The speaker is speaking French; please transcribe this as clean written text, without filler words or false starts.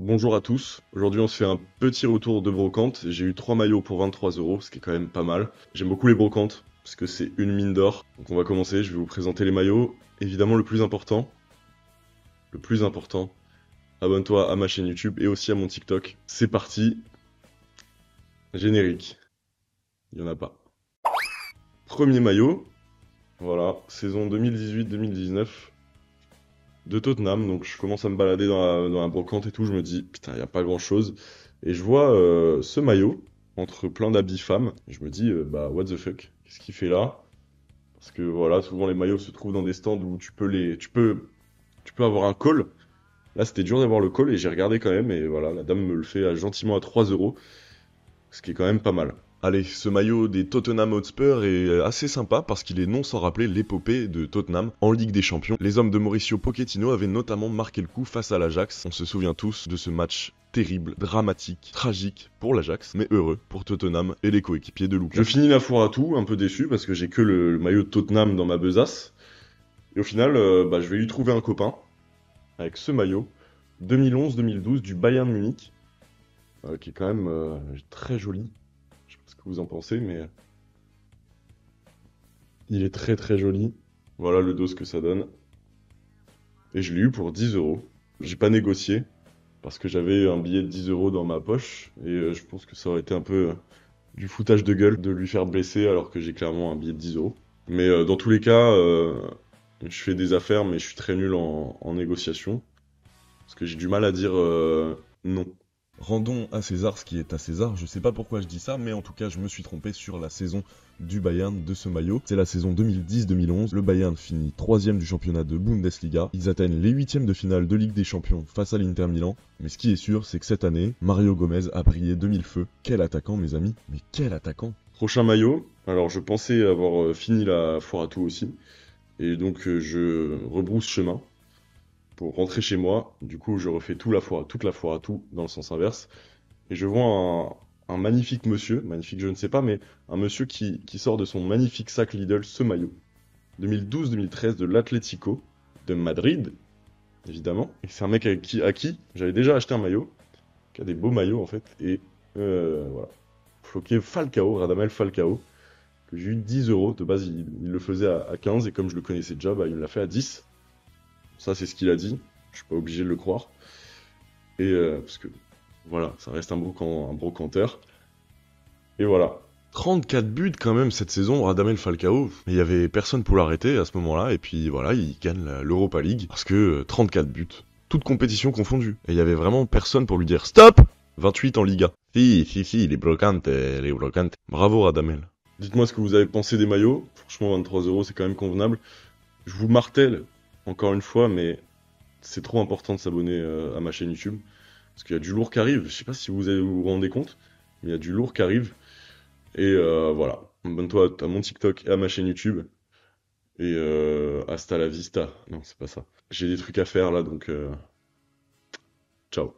Bonjour à tous, aujourd'hui on se fait un petit retour de brocante. J'ai eu 3 maillots pour 23 euros, ce qui est quand même pas mal. J'aime beaucoup les brocantes, parce que c'est une mine d'or. Donc on va commencer, je vais vous présenter les maillots. Évidemment le plus important, abonne-toi à ma chaîne YouTube et aussi à mon TikTok. C'est parti, générique, il y en a pas. Premier maillot, voilà, saison 2018-2019 de Tottenham. Donc je commence à me balader dans la brocante et tout, je me dis, putain, il n'y a pas grand-chose. Et je vois ce maillot entre plein d'habits femmes. Et je me dis, bah, what the fuck, qu'est-ce qu'il fait là? Parce que voilà, souvent les maillots se trouvent dans des stands où tu peux avoir un call. Là, c'était dur d'avoir le call et j'ai regardé quand même. Et voilà, la dame me le fait gentiment à 3 euros, ce qui est quand même pas mal. Allez, ce maillot des Tottenham Hotspur est assez sympa parce qu'il est non sans rappeler l'épopée de Tottenham en Ligue des Champions. Les hommes de Mauricio Pochettino avaient notamment marqué le coup face à l'Ajax. On se souvient tous de ce match terrible, dramatique, tragique pour l'Ajax, mais heureux pour Tottenham et les coéquipiers de Lucas. Je finis la foire à tout, un peu déçu parce que j'ai que le maillot de Tottenham dans ma besace. Et au final, bah, je vais lui trouver un copain avec ce maillot 2011-2012 du Bayern Munich, qui est quand même très joli. Je sais pas ce que vous en pensez, mais il est très très joli. Voilà le dos que ça donne. Et je l'ai eu pour 10 euros. J'ai pas négocié parce que j'avais un billet de 10 euros dans ma poche et je pense que ça aurait été un peu du foutage de gueule de lui faire blesser alors que j'ai clairement un billet de 10 euros. Mais dans tous les cas, je fais des affaires mais je suis très nul en négociation parce que j'ai du mal à dire non. Rendons à César ce qui est à César. Je sais pas pourquoi je dis ça, mais en tout cas, je me suis trompé sur la saison du Bayern de ce maillot. C'est la saison 2010-2011. Le Bayern finit 3ème du championnat de Bundesliga. Ils atteignent les 8ème de finale de Ligue des Champions face à l'Inter Milan. Mais ce qui est sûr, c'est que cette année, Mario Gomez a brillé de mille feux. Quel attaquant, mes amis. Mais quel attaquant. Prochain maillot. Alors, je pensais avoir fini la foire à tout aussi. Et donc, je rebrousse chemin pour rentrer chez moi. Du coup, je refais toute la foire à tout dans le sens inverse. Et je vois un magnifique monsieur, magnifique je ne sais pas, mais un monsieur qui sort de son magnifique sac Lidl ce maillot. 2012-2013 de l'Atlético de Madrid, évidemment. Et c'est un mec à qui j'avais déjà acheté un maillot, qui a des beaux maillots en fait. Et voilà. Floqué Falcao, Radamel Falcao, que j'ai eu 10 euros. De base, il le faisait à 15, et comme je le connaissais déjà, bah, il me l'a fait à 10. Ça, c'est ce qu'il a dit. Je suis pas obligé de le croire. Et parce que voilà, ça reste un brocanteur. Et voilà. 34 buts quand même cette saison, Radamel Falcao. Il y avait personne pour l'arrêter à ce moment-là. Et puis voilà, il gagne l'Europa League. Parce que 34 buts. Toute compétition confondue. Et il y avait vraiment personne pour lui dire stop. 28 en Liga. Si, les brocantes, les brocantes. Bravo Radamel. Dites-moi ce que vous avez pensé des maillots. Franchement, 23 euros, c'est quand même convenable. Je vous martèle, encore une fois, mais c'est trop important de s'abonner à ma chaîne YouTube. Parce qu'il y a du lourd qui arrive. Je sais pas si vous vous rendez compte, mais il y a du lourd qui arrive. Et voilà. Abonne-toi à mon TikTok et à ma chaîne YouTube. Et hasta la vista. Non, c'est pas ça. J'ai des trucs à faire là, donc ciao.